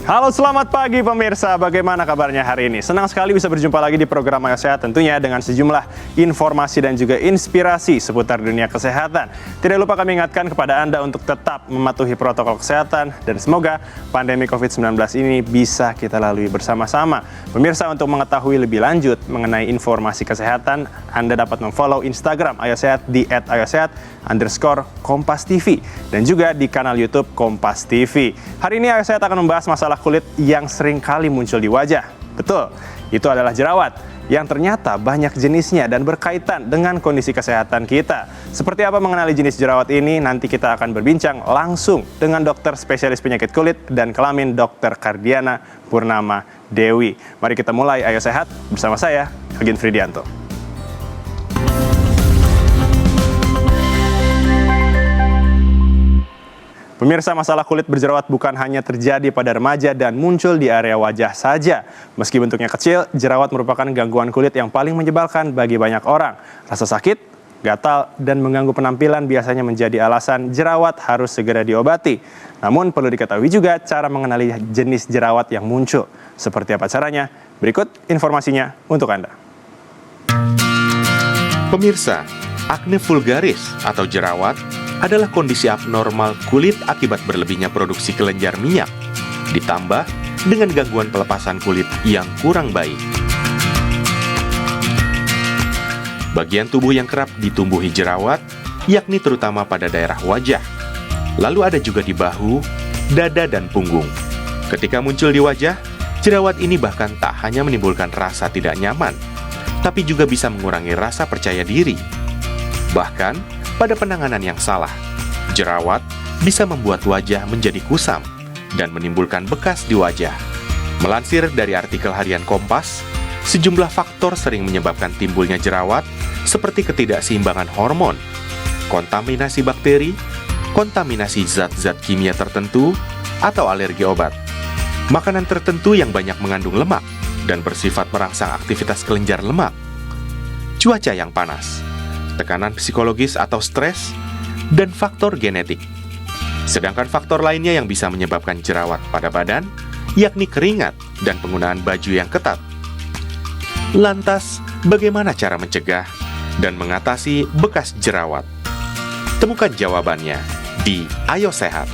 Halo, selamat pagi pemirsa. Bagaimana kabarnya hari ini? Senang sekali bisa berjumpa lagi di program Ayo Sehat, tentunya dengan sejumlah informasi dan juga inspirasi seputar dunia kesehatan. Tidak lupa kami ingatkan kepada Anda untuk tetap mematuhi protokol kesehatan dan semoga pandemi COVID-19 ini bisa kita lalui bersama-sama. Pemirsa, untuk mengetahui lebih lanjut mengenai informasi kesehatan, Anda dapat memfollow Instagram Ayo Sehat di @ayosehat_Kompas TV dan juga di kanal YouTube Kompas TV. Hari ini Ayo Sehat akan membahas masalah kulit yang sering kali muncul di wajah. Betul, itu adalah jerawat yang ternyata banyak jenisnya dan berkaitan dengan kondisi kesehatan kita. Seperti apa mengenali jenis jerawat ini? Nanti kita akan berbincang langsung dengan dokter spesialis penyakit kulit dan kelamin Dr. Kardiana Purnama Dewi. Mari kita mulai Ayo Sehat bersama saya, Agin Fridianto. Pemirsa, masalah kulit berjerawat bukan hanya terjadi pada remaja dan muncul di area wajah saja. Meski bentuknya kecil, jerawat merupakan gangguan kulit yang paling menyebalkan bagi banyak orang. Rasa sakit, gatal, dan mengganggu penampilan biasanya menjadi alasan jerawat harus segera diobati. Namun perlu diketahui juga cara mengenali jenis jerawat yang muncul. Seperti apa caranya? Berikut informasinya untuk Anda. Pemirsa, akne vulgaris atau jerawat adalah kondisi abnormal kulit akibat berlebihnya produksi kelenjar minyak, ditambah dengan gangguan pelepasan kulit yang kurang baik. Bagian tubuh yang kerap ditumbuhi jerawat, yakni terutama pada daerah wajah. Lalu ada juga di bahu, dada, dan punggung. Ketika muncul di wajah, jerawat ini bahkan tak hanya menimbulkan rasa tidak nyaman, tapi juga bisa mengurangi rasa percaya diri. Bahkan, pada penanganan yang salah, jerawat bisa membuat wajah menjadi kusam dan menimbulkan bekas di wajah. Melansir dari artikel harian Kompas, sejumlah faktor sering menyebabkan timbulnya jerawat seperti ketidakseimbangan hormon, kontaminasi bakteri, kontaminasi zat-zat kimia tertentu, atau alergi obat, makanan tertentu yang banyak mengandung lemak dan bersifat merangsang aktivitas kelenjar lemak, cuaca yang panas, tekanan psikologis atau stres, dan faktor genetik. Sedangkan faktor lainnya yang bisa menyebabkan jerawat pada badan, yakni keringat dan penggunaan baju yang ketat. Lantas, bagaimana cara mencegah dan mengatasi bekas jerawat? Temukan jawabannya di Ayo Sehat.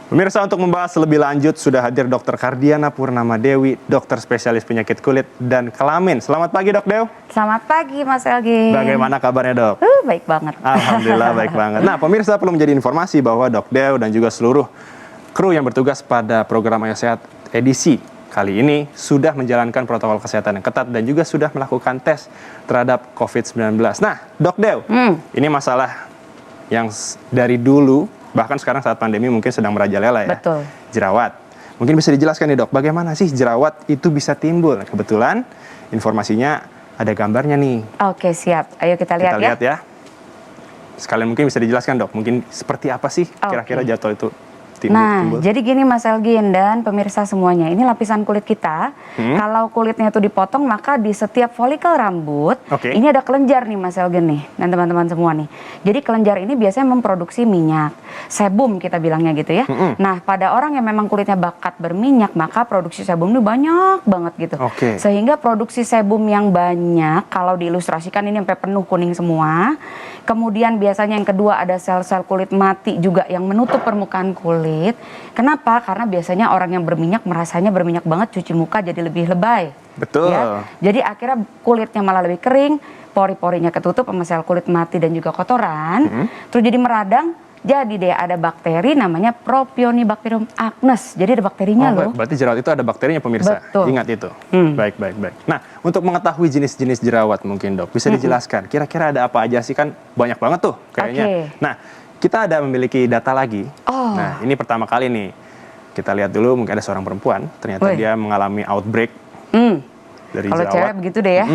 Pemirsa, untuk membahas lebih lanjut sudah hadir Dr. Kardiana Purnama Dewi, dokter spesialis penyakit kulit dan kelamin. Selamat pagi, Dok Dew. Selamat pagi, Mas Elgi. Bagaimana kabarnya, Dok? Baik banget. Alhamdulillah, baik banget. Nah, pemirsa, perlu menjadi informasi bahwa Dok Dew dan juga seluruh kru yang bertugas pada program Ayo Sehat edisi kali ini sudah menjalankan protokol kesehatan yang ketat dan juga sudah melakukan tes terhadap COVID-19. Nah, Dok Dew, ini masalah yang dari dulu, bahkan sekarang saat pandemi mungkin sedang merajalela ya. Betul. Jerawat. Mungkin bisa dijelaskan nih, Dok, bagaimana sih jerawat itu bisa timbul? Kebetulan informasinya ada gambarnya nih. Oke, siap. Ayo kita lihat, Kita lihat ya. Sekalian mungkin bisa dijelaskan, Dok, mungkin seperti apa sih kira-kira jadwal itu timbul? Jadi gini Mas Elgin dan pemirsa semuanya, ini lapisan kulit kita. Kalau kulitnya itu dipotong, maka di setiap folikel rambut, ini ada kelenjar nih Mas Elgin nih, dan teman-teman semua nih. Jadi kelenjar ini biasanya memproduksi minyak, sebum kita bilangnya gitu ya. Nah, pada orang yang memang kulitnya bakat berminyak, maka produksi sebum itu banyak banget gitu. Sehingga produksi sebum yang banyak, kalau diilustrasikan ini sampai penuh kuning semua. Kemudian biasanya yang kedua ada sel-sel kulit mati juga yang menutup permukaan kulit. Kenapa? Karena biasanya orang yang berminyak merasanya berminyak banget, cuci muka jadi lebih lebay. Betul. Ya? Jadi akhirnya kulitnya malah lebih kering, pori-porinya ketutup sama sel kulit mati dan juga kotoran. Terus jadi meradang, jadi deh ada bakteri namanya Propionibacterium acnes. Jadi ada bakterinya loh. Berarti jerawat itu ada bakterinya, pemirsa. Betul. Ingat itu. Baik. Nah, untuk mengetahui jenis-jenis jerawat mungkin, Dok, bisa dijelaskan kira-kira ada apa aja sih? Kan banyak banget tuh kayaknya. Nah, kita ada memiliki data lagi. Nah, ini pertama kali nih. Kita lihat dulu, mungkin ada seorang perempuan, ternyata dia mengalami outbreak dari kalau jerawat. cewek begitu deh ya.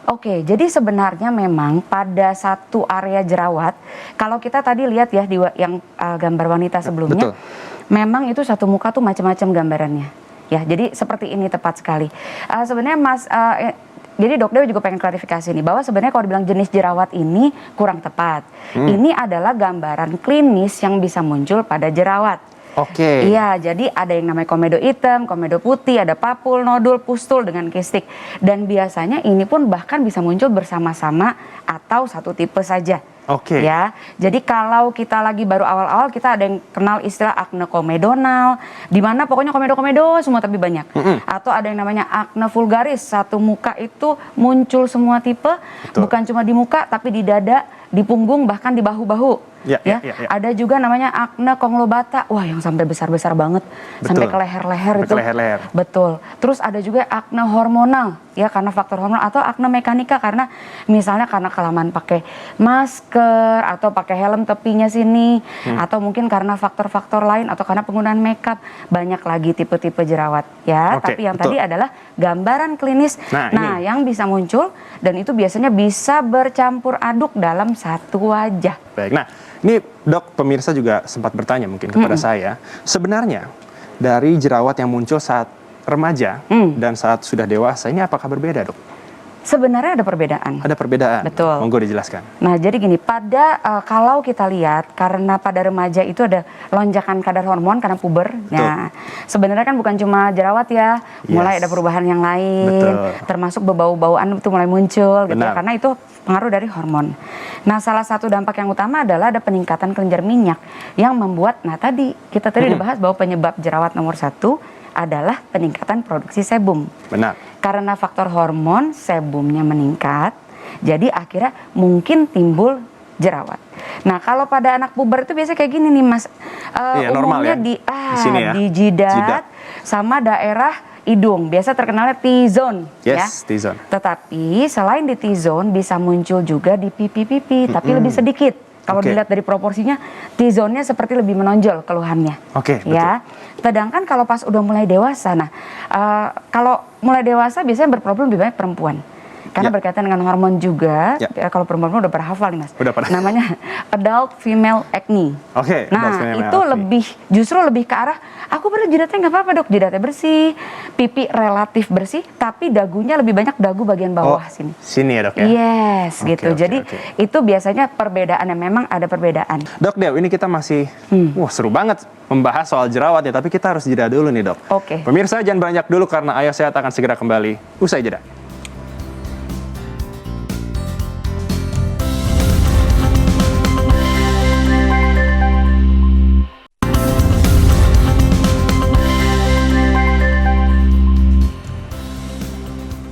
Oke, jadi sebenarnya memang pada satu area jerawat, kalau kita tadi lihat ya di yang gambar wanita sebelumnya, memang itu satu muka tuh macam-macam gambarannya. Ya, jadi seperti ini tepat sekali. Sebenarnya Mas jadi Dok Dew juga pengen klarifikasi nih bahwa sebenarnya kalau dibilang jenis jerawat ini kurang tepat. Ini adalah gambaran klinis yang bisa muncul pada jerawat. Oke. Iya, jadi ada yang namanya komedo hitam, komedo putih, ada papul, nodul, pustul dengan kistik. Dan biasanya ini pun bahkan bisa muncul bersama-sama atau satu tipe saja. Oke. Ya, jadi kalau kita lagi baru awal-awal kita ada yang kenal istilah akne komedonal, di mana pokoknya komedo-komedo semua tapi banyak. Atau ada yang namanya akne vulgaris, satu muka itu muncul semua tipe, bukan cuma di muka tapi di dada, di punggung bahkan di bahu-bahu. Ya. Ada juga namanya akne conglobata, wah yang sampai besar-besar banget, sampai ke leher-leher itu. Leher-leher. Betul. Terus ada juga akne hormonal, ya karena faktor hormonal, atau akne mekanika karena misalnya karena kelamaan pakai masker atau pakai helm tepinya sini, atau mungkin karena faktor-faktor lain atau karena penggunaan makeup. Banyak lagi tipe-tipe jerawat, ya. Tapi yang tadi adalah gambaran klinis. Nah, yang bisa muncul dan itu biasanya bisa bercampur aduk dalam satu wajah. Baik. Nah, ini Dok, pemirsa juga sempat bertanya mungkin kepada saya, sebenarnya dari jerawat yang muncul saat remaja dan saat sudah dewasa ini apakah berbeda, Dok? Sebenarnya ada perbedaan. Ada perbedaan. Betul. Monggo dijelaskan. Nah, jadi gini, kalau kita lihat karena pada remaja itu ada lonjakan kadar hormon karena puber. Nah, sebenarnya kan bukan cuma jerawat ya, mulai ada perubahan yang lain, termasuk bau-bauan itu mulai muncul gitu ya, karena itu pengaruh dari hormon. Nah, salah satu dampak yang utama adalah ada peningkatan kelenjar minyak yang membuat, nah tadi kita dibahas bahwa penyebab jerawat nomor 1 adalah peningkatan produksi sebum. Benar. Karena faktor hormon, sebumnya meningkat, jadi akhirnya mungkin timbul jerawat. Nah, kalau pada anak puber itu biasanya kayak gini nih, Mas. Umumnya ya? Di jidat sama daerah hidung. Biasa terkenalnya T-zone. Yes, ya. T-zone. Tetapi selain di T-zone bisa muncul juga di pipi-pipi, tapi lebih sedikit. Kalau dilihat dari proporsinya, T-zone-nya seperti lebih menonjol keluhannya. Ya. Sedangkan kalau pas udah mulai dewasa, nah kalau mulai dewasa biasanya berproblem lebih banyak perempuan. Karena berkaitan dengan hormon juga. Kalau perempuan udah berhafal nih, Mas. Udah pernah. Namanya adult female acne. Nah, itu justru lebih ke arah, aku pada jidatnya nggak apa-apa, Dok. Jidatnya bersih, pipi relatif bersih, tapi dagunya lebih banyak dagu bagian bawah sini. Sini ya, Dok ya? Yes, gitu. Jadi itu biasanya perbedaannya, memang ada perbedaan. Dok Dew, ini kita masih, seru banget membahas soal jerawat ya, tapi kita harus jeda dulu nih, Dok. Pemirsa jangan beranjak dulu karena Ayah Sehat akan segera kembali usai jeda.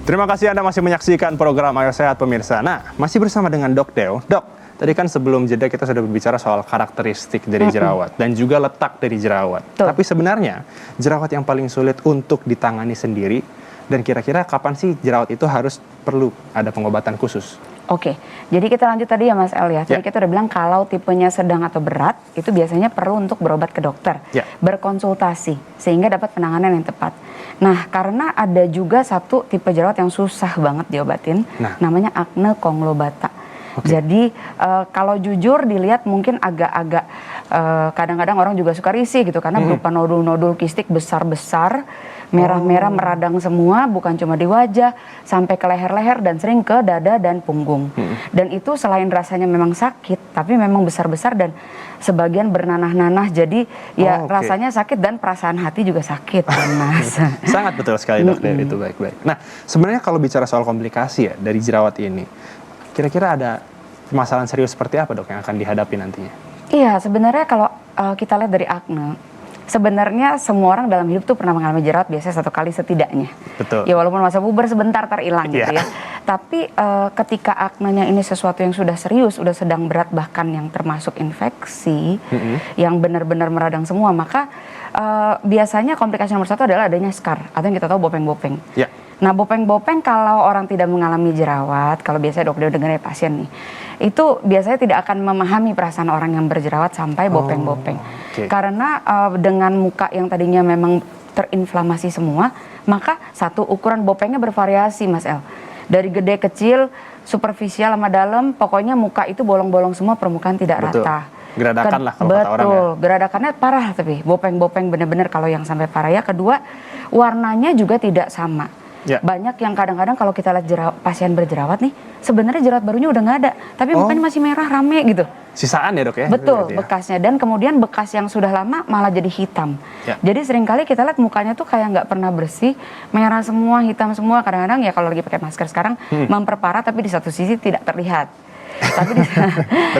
Terima kasih Anda masih menyaksikan program Ayo Sehat pemirsa. Nah, masih bersama dengan Dok Dew. Dok, tadi kan sebelum jeda kita sudah berbicara soal karakteristik dari jerawat dan juga letak dari jerawat. Tapi sebenarnya jerawat yang paling sulit untuk ditangani sendiri, dan kira-kira kapan sih jerawat itu harus perlu ada pengobatan khusus? Jadi kita lanjut tadi ya Mas El ya. Tadi kita udah bilang kalau tipenya sedang atau berat, itu biasanya perlu untuk berobat ke dokter, berkonsultasi, sehingga dapat penanganan yang tepat. Nah, karena ada juga satu tipe jerawat yang susah banget diobatin, namanya akne conglobata. Jadi kalau jujur dilihat mungkin agak-agak kadang-kadang orang juga suka risih gitu, karena berupa nodul-nodul kistik besar-besar, merah-merah meradang semua, bukan cuma di wajah, sampai ke leher-leher dan sering ke dada dan punggung. Dan itu selain rasanya memang sakit, tapi memang besar-besar dan sebagian bernanah-nanah, jadi ya rasanya sakit dan perasaan hati juga sakit, Mas. Sangat betul sekali, Dok Dew, itu baik-baik. Nah, sebenarnya kalau bicara soal komplikasi ya dari jerawat ini, kira-kira ada permasalahan serius seperti apa, Dok, yang akan dihadapi nantinya? Iya, sebenarnya kalau kita lihat dari akne, sebenarnya semua orang dalam hidup tuh pernah mengalami jerawat biasanya 1 kali setidaknya. Betul. Ya walaupun masa puber sebentar terhilang gitu ya. Tapi ketika aknenya ini sesuatu yang sudah serius, sudah sedang berat, bahkan yang termasuk infeksi, yang benar-benar meradang semua, maka biasanya komplikasi nomor 1 adalah adanya scar atau yang kita tahu bopeng-bopeng. Nah, bopeng-bopeng kalau orang tidak mengalami jerawat, kalau biasanya Dok Dew dengar pasien nih, itu biasanya tidak akan memahami perasaan orang yang berjerawat sampai bopeng-bopeng. Karena dengan muka yang tadinya memang terinflamasi semua, maka satu ukuran bopengnya bervariasi, Mas El. Dari gede kecil, superficial sama dalam, pokoknya muka itu bolong-bolong semua, permukaan tidak rata. Geradakan lah kalau kata orang ya. Geradakannya parah, tapi bopeng-bopeng bener-bener kalau yang sampai parah ya. Kedua, warnanya juga tidak sama. Ya. Banyak yang kadang-kadang kalau kita lihat pasien berjerawat nih, sebenarnya jerawat barunya udah nggak ada, tapi mukanya masih merah rame gitu. Sisaan ya dok ya? Betul, ya? bekasnya. Dan kemudian bekas yang sudah lama malah jadi hitam. Ya. Jadi seringkali kita lihat mukanya tuh kayak nggak pernah bersih, merah semua, hitam semua. Kadang-kadang ya kalau lagi pakai masker sekarang memperparah, tapi di satu sisi tidak terlihat.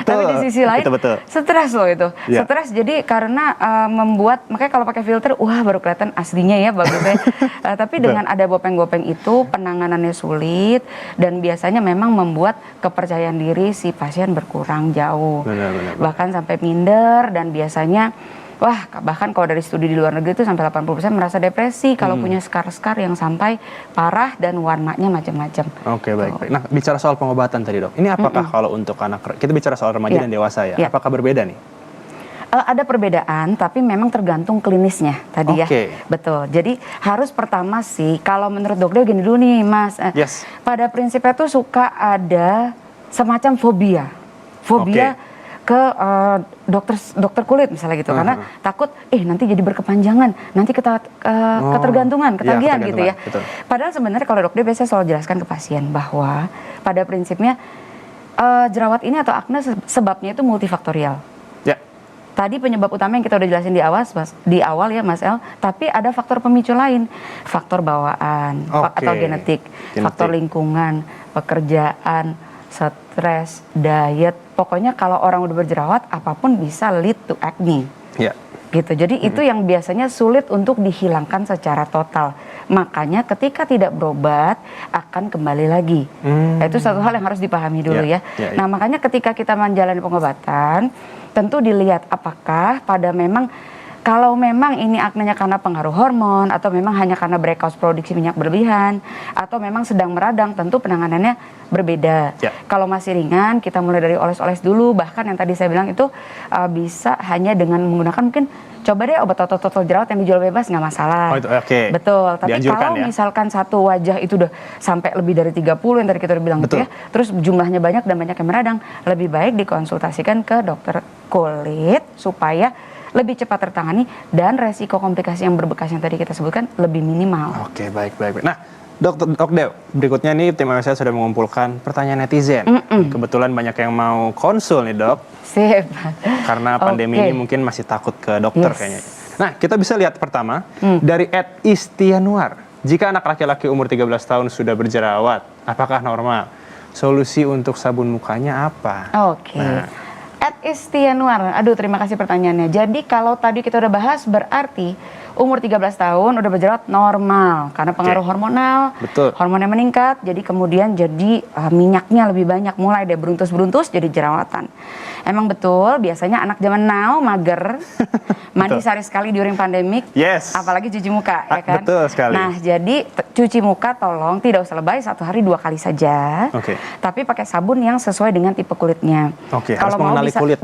tapi di sisi lain betul. stres loh itu. Ya. Stres jadi karena membuat, makanya kalau pakai filter, wah baru kelihatan aslinya ya bagusnya. Tapi dengan ada bopeng-bopeng itu penanganannya sulit dan biasanya memang membuat kepercayaan diri si pasien berkurang jauh. Benar. Bahkan sampai minder dan biasanya bahkan kalau dari studi di luar negeri itu sampai 80% merasa depresi kalau punya skar-skar yang sampai parah dan warnanya macam-macam. Oke, baik. Nah, bicara soal pengobatan tadi dok, ini apakah kalau untuk anak, kita bicara soal remaja dan dewasa ya, apakah berbeda nih? Ada perbedaan, tapi memang tergantung klinisnya tadi ya. Betul. Jadi harus pertama sih, kalau menurut dokter gini dulu nih Mas, pada prinsipnya tuh suka ada semacam fobia ke dokter kulit misalnya gitu, karena takut nanti jadi berkepanjangan, nanti kita ketergantungan, ketagihan gitu ya. Betul. Padahal sebenarnya kalau dokter biasanya selalu jelaskan ke pasien bahwa pada prinsipnya jerawat ini atau akne sebabnya itu multifaktorial. Ya. Tadi penyebab utama yang kita udah jelasin di awal ya Mas El, tapi ada faktor pemicu lain, faktor bawaan atau genetik, faktor lingkungan, pekerjaan, stres, diet, pokoknya kalau orang udah berjerawat apapun bisa lead to acne. Ya. Gitu. Jadi itu yang biasanya sulit untuk dihilangkan secara total. Makanya ketika tidak berobat akan kembali lagi. Itu satu hal yang harus dipahami dulu ya. Nah, makanya ketika kita menjalani pengobatan tentu dilihat apakah kalau memang ini aknenya karena pengaruh hormon atau memang hanya karena breakouts produksi minyak berlebihan atau memang sedang meradang, tentu penanganannya berbeda. Kalau masih ringan, kita mulai dari oles-oles dulu, bahkan yang tadi saya bilang itu bisa hanya dengan menggunakan mungkin coba deh obat total jerawat yang dijual bebas, nggak masalah. Betul, tapi kalau misalkan satu wajah itu udah sampai lebih dari 30 yang tadi kita udah bilang gitu ya, terus jumlahnya banyak dan banyak yang meradang, lebih baik dikonsultasikan ke dokter kulit supaya lebih cepat tertangani dan resiko komplikasi yang berbekas yang tadi kita sebutkan lebih minimal. Oke, baik. Nah, Dok Dew, berikutnya nih tim saya sudah mengumpulkan pertanyaan netizen. Kebetulan banyak yang mau konsul nih dok. Sip. Karena pandemi ini mungkin masih takut ke dokter kayaknya. Nah, kita bisa lihat pertama dari @istianuar. Jika anak laki-laki umur 13 tahun sudah berjerawat, apakah normal? Solusi untuk sabun mukanya apa? @istianuar, aduh terima kasih pertanyaannya. Jadi kalau tadi kita udah bahas berarti umur 13 tahun udah berjerawat normal karena pengaruh hormonal, hormonnya meningkat, jadi kemudian jadi minyaknya lebih banyak, mulai deh beruntus-beruntus jadi jerawatan. Emang betul, biasanya anak zaman now mager, mandi sehari sekali during pandemik, apalagi cuci muka, ya kan? Betul sekali. Nah, jadi cuci muka tolong tidak usah lebay, 1 hari 2 kali saja, tapi pakai sabun yang sesuai dengan tipe kulitnya. Kalau mau bisa, kulit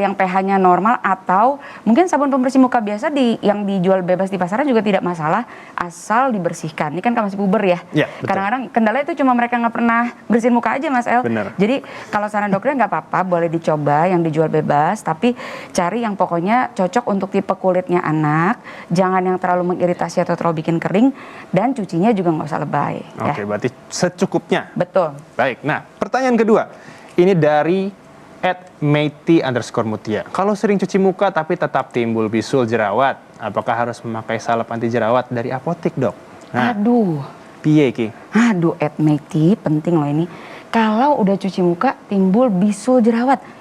yang pH-nya normal atau mungkin sabun pembersih muka biasa yang dijual bebas di pasaran juga tidak masalah, asal dibersihkan. Ini kan masih puber ya. Kadang-kadang kendala itu cuma mereka nggak pernah bersihin muka aja Mas El. Jadi kalau saran dokternya nggak apa-apa, boleh dicoba yang dijual bebas, tapi cari yang pokoknya cocok untuk tipe kulitnya anak, jangan yang terlalu mengiritasi atau terlalu bikin kering, dan cucinya juga nggak usah lebay. Berarti secukupnya. Betul. Baik, nah pertanyaan kedua, ini dari @meiti_mutia. Kalau sering cuci muka tapi tetap timbul bisul jerawat, apakah harus memakai salep anti jerawat dari apotik dok? Nah, piye ki? @meiti, penting loh ini. Kalau udah cuci muka timbul bisul jerawat,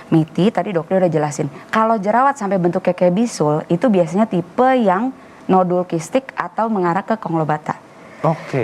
Meiti tadi dokter udah jelasin. Kalau jerawat sampai bentuknya kayak bisul, itu biasanya tipe yang nodul kistik atau mengarah ke konglobata.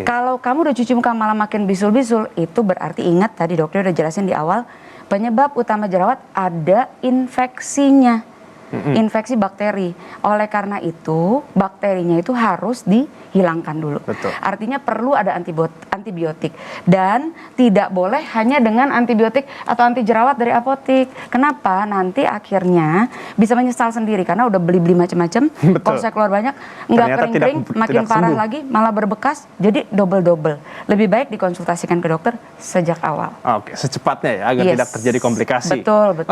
Kalau kamu udah cuci muka malah makin bisul-bisul, itu berarti ingat tadi dokter udah jelasin di awal, penyebab utama jerawat ada infeksinya. Infeksi bakteri. Oleh karena itu, bakterinya itu harus dihilangkan dulu. Artinya perlu ada antibiotik. Dan tidak boleh hanya dengan antibiotik atau anti jerawat dari apotik. Kenapa? Nanti akhirnya bisa menyesal sendiri karena udah beli-beli macam-macam. Kalau saya keluar banyak, nggak kering-kering, makin parah lagi, malah berbekas. Jadi double-double. Lebih baik dikonsultasikan ke dokter sejak awal. Secepatnya ya, agar tidak terjadi komplikasi. Betul.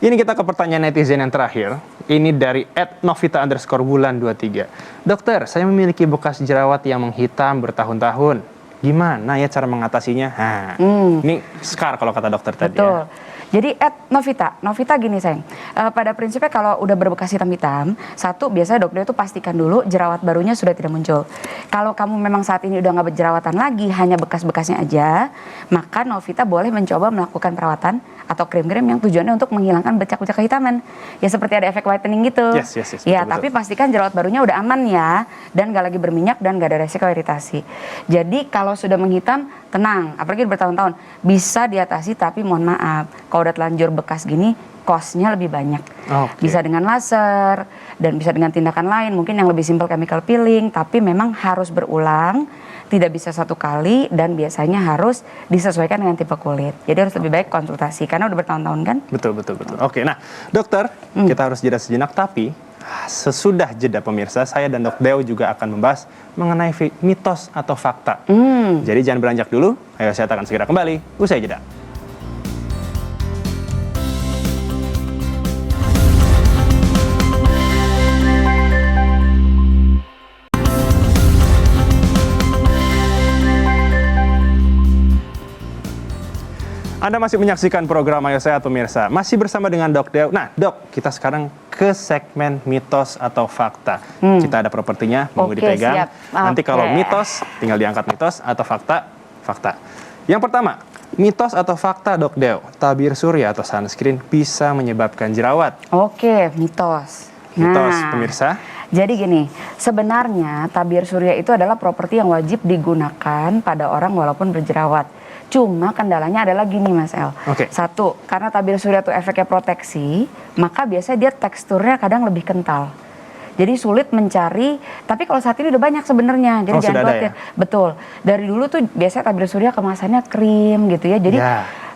Ini kita ke pertanyaan netizen yang terakhir. dokter. Ini dari @novita_bulan23. Dokter, saya memiliki bekas jerawat yang menghitam bertahun-tahun. Gimana ya cara mengatasinya? Nah, ini scar kalau kata dokter tadi. Betul. Ya. Jadi Novita gini sayang, pada prinsipnya kalau udah berbekas hitam-hitam, satu biasanya dokter itu pastikan dulu jerawat barunya sudah tidak muncul. Kalau kamu memang saat ini udah nggak berjerawatan lagi, hanya bekas-bekasnya aja, maka Novita boleh mencoba melakukan perawatan atau krim-krim yang tujuannya untuk menghilangkan bercak-bercak kehitaman. Ya seperti ada efek whitening gitu. Yes, Ya, betul, tapi pastikan jerawat barunya udah aman ya, dan nggak lagi berminyak dan nggak ada resiko iritasi. Jadi kalau sudah menghitam, tenang, apalagi bertahun-tahun, bisa diatasi, tapi mohon maaf, kalau udah telanjur bekas gini, cost-nya lebih banyak. Bisa dengan laser, dan bisa dengan tindakan lain, mungkin yang lebih simple chemical peeling, tapi memang harus berulang, tidak bisa satu kali, dan biasanya harus disesuaikan dengan tipe kulit. Jadi harus lebih baik konsultasi, karena udah bertahun-tahun kan? Betul. Oke, nah dokter, kita harus jeda sejenak, tapi sesudah jeda pemirsa, saya dan Dok Deo juga akan membahas mengenai mitos atau fakta. Jadi jangan beranjak dulu, ayo saya akan segera kembali, usai jeda. Anda masih menyaksikan program Ayo Sehat pemirsa. Masih bersama dengan Dok Deo. Nah, Dok, kita sekarang ke segmen mitos atau fakta. Kita ada propertinya, mau dipegang. Siap. Nanti kalau mitos, tinggal diangkat mitos, atau fakta, fakta. Yang pertama, mitos atau fakta Dok Deo, tabir surya atau sunscreen bisa menyebabkan jerawat. Oke, mitos. Mitos, pemirsa. Jadi gini, sebenarnya tabir surya itu adalah properti yang wajib digunakan pada orang walaupun berjerawat. Cuma kendalanya adalah gini Mas El. Satu, karena tabir surya itu efeknya proteksi, maka biasanya dia teksturnya kadang lebih kental. Jadi sulit mencari, tapi kalau saat ini udah banyak sebenarnya, jadi jangan khawatir. Ya? Betul, dari dulu tuh biasanya tabir surya kemasannya krim gitu ya, jadi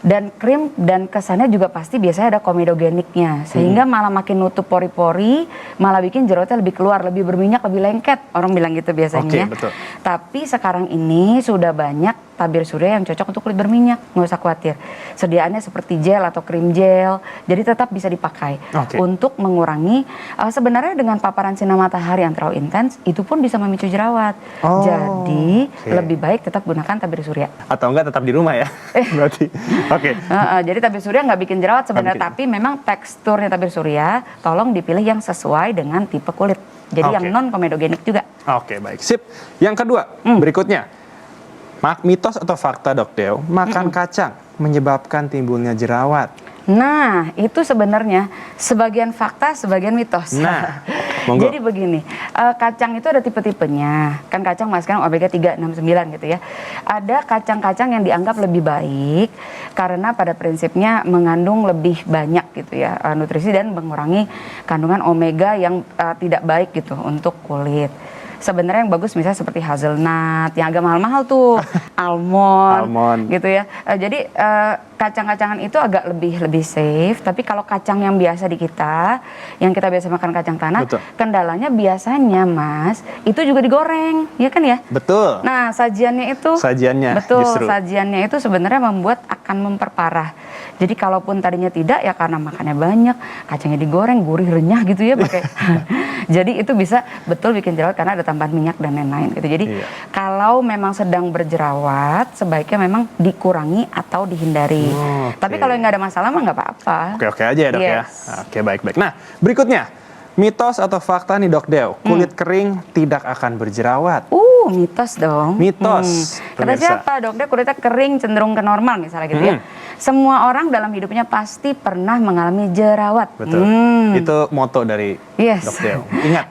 dan krim dan kesannya juga pasti biasanya ada komedogeniknya, sehingga malah makin nutup pori-pori, malah bikin jerawatnya lebih keluar, lebih berminyak, lebih lengket, orang bilang gitu biasanya. Betul. Tapi sekarang ini sudah banyak tabir surya yang cocok untuk kulit berminyak, nggak usah khawatir. Sediaannya seperti gel atau krim gel, jadi tetap bisa dipakai untuk mengurangi. Sebenarnya dengan paparan sinar matahari yang terlalu intens, itu pun bisa memicu jerawat. Jadi lebih baik tetap gunakan tabir surya. Atau enggak tetap di rumah ya, berarti. Jadi tabir surya nggak bikin jerawat sebenarnya, tapi memang teksturnya tabir surya, tolong dipilih yang sesuai dengan tipe kulit. Jadi yang non komedogenik juga. Baik, sip. Yang kedua, berikutnya. Mitos atau fakta Dok Deo, makan kacang menyebabkan timbulnya jerawat. Nah, itu sebenarnya sebagian fakta, sebagian mitos. Nah, monggo. Jadi begini, kacang itu ada tipe-tipenya. Kan kacang sekarang omega 3, 6, 9 gitu ya. Ada kacang-kacang yang dianggap lebih baik karena pada prinsipnya mengandung lebih banyak gitu ya nutrisi dan mengurangi kandungan omega yang tidak baik gitu untuk kulit. Sebenarnya yang bagus misalnya seperti hazelnut yang agak mahal-mahal tuh, almond gitu ya. Jadi kacang-kacangan itu agak lebih safe. Tapi kalau kacang yang biasa di kita, yang kita biasa makan kacang tanah, kendalanya biasanya Mas itu juga digoreng, ya kan ya? Betul. Nah sajiannya itu sebenarnya membuat akan memperparah. Jadi kalaupun tadinya tidak ya karena makannya banyak, kacangnya digoreng, gurih renyah gitu ya pakai. Jadi itu bisa betul bikin jerawat karena ada tambahan minyak dan lain-lain gitu. Jadi kalau memang sedang berjerawat sebaiknya memang dikurangi atau dihindari. Tapi kalau nggak ada masalah mah nggak apa-apa. Oke aja ya Dok ya. Oke baik. Nah berikutnya, mitos atau fakta nih Dok Deo, kulit kering tidak akan berjerawat. Mitos dong. Mitos. Kata siapa Dok Deo kulitnya kering cenderung ke normal misalnya gitu ya. Semua orang dalam hidupnya pasti pernah mengalami jerawat. Betul. Itu moto dari Dok Deo. Ingat.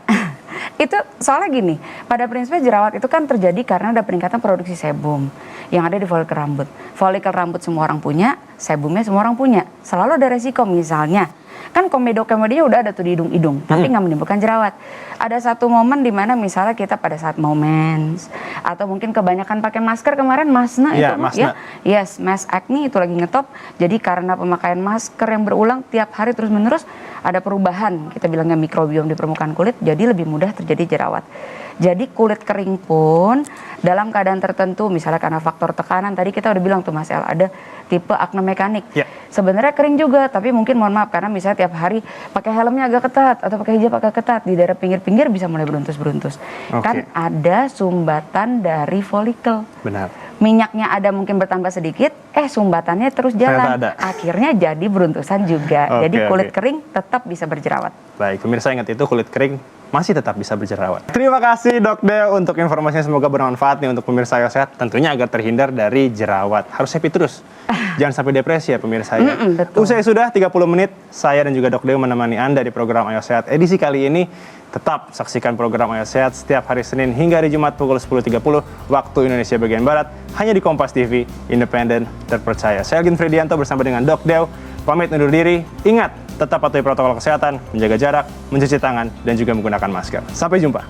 Itu soalnya gini, pada prinsipnya jerawat itu kan terjadi karena ada peningkatan produksi sebum yang ada di folikel rambut. Folikel rambut semua orang punya, sebumnya semua orang punya. Selalu ada resiko misalnya. Kan komedinya udah ada tuh di hidung-hidung, tapi nggak menimbulkan jerawat. Ada satu momen di mana misalnya kita pada saat mau mens, atau mungkin kebanyakan pakai masker kemarin, masna itu ya. Yes, mask acne itu lagi ngetop. Jadi karena pemakaian masker yang berulang tiap hari terus-menerus, ada perubahan, kita bilangnya mikrobiom di permukaan kulit, jadi lebih mudah terjadi jerawat. Jadi kulit kering pun dalam keadaan tertentu, misalnya karena faktor tekanan, tadi kita udah bilang tuh Mas El, ada tipe akne mekanik. sebenarnya kering juga, tapi mungkin mohon maaf karena misalnya tiap hari pakai helmnya agak ketat atau pakai hijab agak ketat, di daerah pinggir-pinggir bisa mulai beruntus-beruntus. Kan ada sumbatan dari folikel. Benar. Minyaknya ada mungkin bertambah sedikit, sumbatannya terus jalan. Akhirnya jadi beruntusan juga. Jadi kulit kering tetap bisa berjerawat. Baik, pemirsa ingat itu, kulit kering masih tetap bisa berjerawat. Terima kasih Dok Deo untuk informasinya, semoga bermanfaat nih untuk pemirsa Ayo Sehat, tentunya agar terhindar dari jerawat. Harus happy terus. Jangan sampai depresi ya pemirsa ya. Usai sudah 30 menit, saya dan juga Dok Deo menemani Anda di program Ayo Sehat edisi kali ini. Tetap saksikan program Ayo Sehat setiap hari Senin hingga hari Jumat pukul 10.30 waktu Indonesia bagian Barat, hanya di Kompas TV, independen, terpercaya. Saya Algin Fredianto bersama dengan Dok Deo, pamit undur diri. Ingat, tetap patuhi protokol kesehatan, menjaga jarak, mencuci tangan, dan juga menggunakan masker. Sampai jumpa.